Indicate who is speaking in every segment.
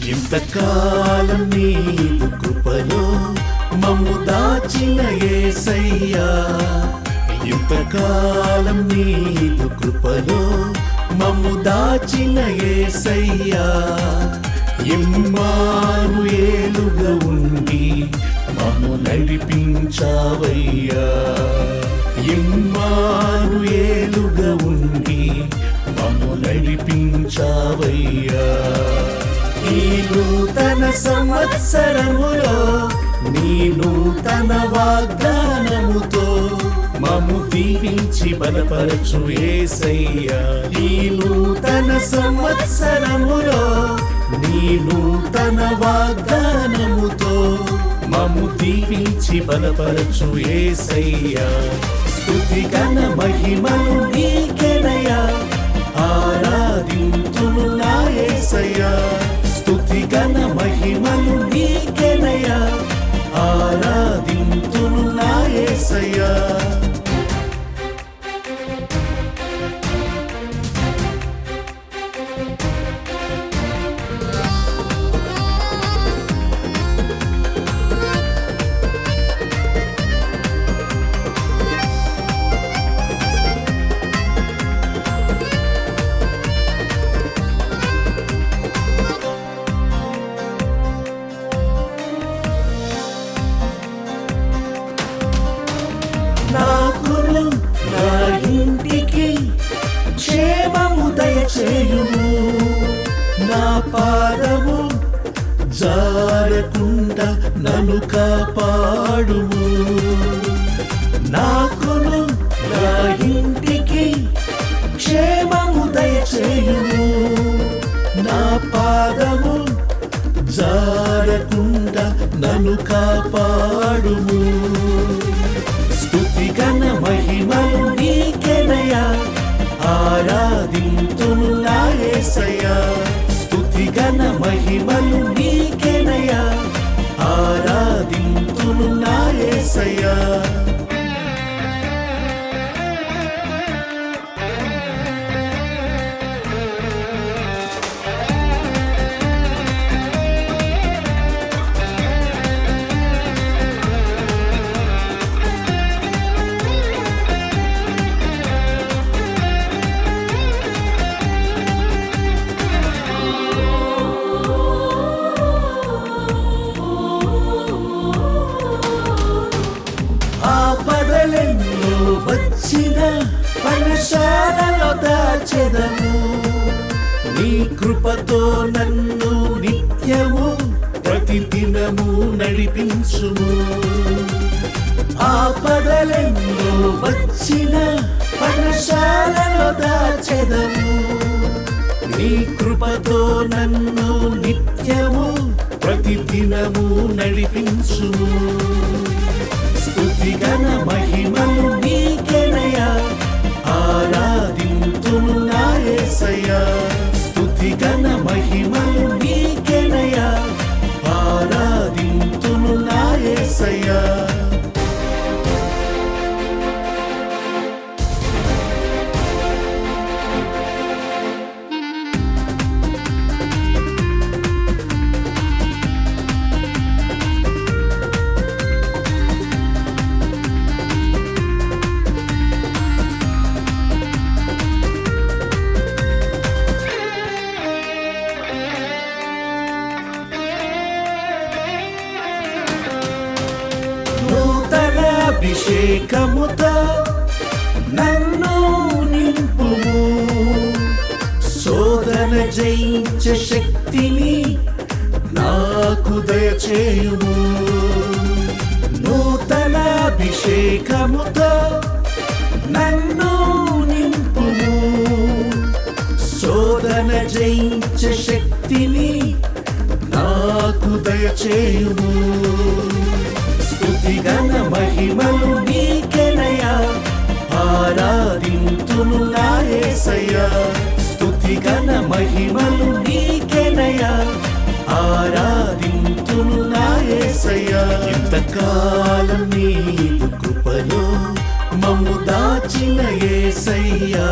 Speaker 1: ఇంతకాలం నీదు కృపలో మమ్ము దాచిన యేసయ్యా, ఇంతకాలం నీదు కృపలో మమ్ము దాచిన యేసయ్యా, ఇమ్మానుయేలుగా ఉండి మమ్ము నడిపించావయ్యా, ఇమ్మానుయేలుగా ఉండి మమ్ము నడిపించావయ్యా. ఈ నూతన సంవత్సరములో నీ నూతన వాగ్దానముతో మమ్ము దీవించి బలపరచు యేసయ్యా. ఈ నూతన సంవత్సరములో నీ నూతన వాగ్దానముతో మమ్ము దీవించి బలపరచు యేసయ్యా. స్తుతి ఘన మహిమలు నీకేనయ్యా, ఆరాధింతును నా యేసయ్యా. స్తుతి ఘన మహిమలు నీకేనయ్యా, ఆరాధింతును నా యేసయ్యా. నాకును నా ఇంటికి క్షేమము దయచేయుము, నా పాదము జారకుండా నన్ను కాపాడుము. నాకును నా ఇంటికి క్షేమము దయచేయుము, నా పాదము జారకుండా నన్ను కాపాడుము. స్తుతి ఘన మహిమలు నీకేనయ్యా, ఆరాధింతును నా యేసయ్యా. స్తుతి ఘన మహిమలు నీకేనయ్యా, ఆరాధింతును నా యేసయ్యా. ఆపదలెన్నో వచ్చిన పనశాలలో దాచెదము, నీ కృపతో నన్ను నిత్యము ప్రతిదినము నడిపించుము. ఆపదలెన్నో వచ్చిన పనశాలలో దాచెదము, నీ కృపతో నన్ను నిత్యము ప్రతిదినము నడిపించుము. స్తుతి ఘన మహిమలు నీకేనయ్యా, ఆరాధింతును నా యేసయ్యా. స్తుతి ఘన మహిమలు నీకేనయ్యా, ఆరాధింతును నా యేసయ్యా. అభిషేకముతో నన్ను నింపుము, శోధన జయించే శక్తిని నాకు దయచేయుము. నూతన అభిషేకముతో నన్ను నింపుము, శోధన జయించే శక్తిని నాకు దయచేయుము. స్తుతి ఘన మహిమలు నీకేనయ్యా, ఆరాధింతును నా యేసయ్యా. స్తుతి ఘన మహిమలు నీకేనయ్యా, ఆరాధింతును నా యేసయ్యా. ఇంతకాలం నీదు కృపలో మమ్ము దాచిన యేసయ్యా,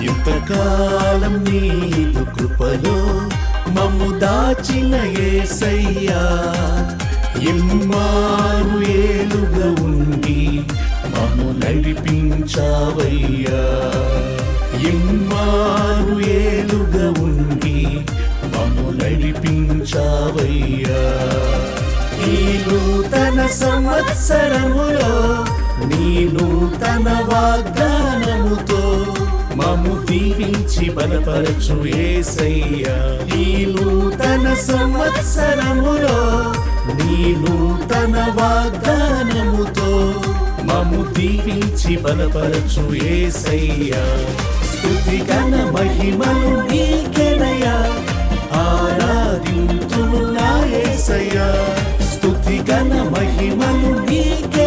Speaker 1: ఇంతకాలం నీదు కృపలో మమ్ము దాచిన యేసయ్యా, ఇమ్మానుయేలుగా ఉండి మమ్ము నడిపించావయ్యా, ఇమ్మానుయేలుగా ఉండి మమ్ము నడిపించావయ్యా. ఈ నూతన సంవత్సరములో నీ నూతన వాగ్దానముతో మమ్ము దీవించి బలపరచు యేసయ్యా. ఈ నూతన సంవత్సరములో నీ నూతన వాగ్దానముతో మమ్ము దీవించి బలపరచు యేసయ్యా. స్తుతి ఘన మహిమలు నీకేనయ్యా, ఆరాధింతును నా యేసయ్యా. స్తుతి ఘన మహిమలు నీకే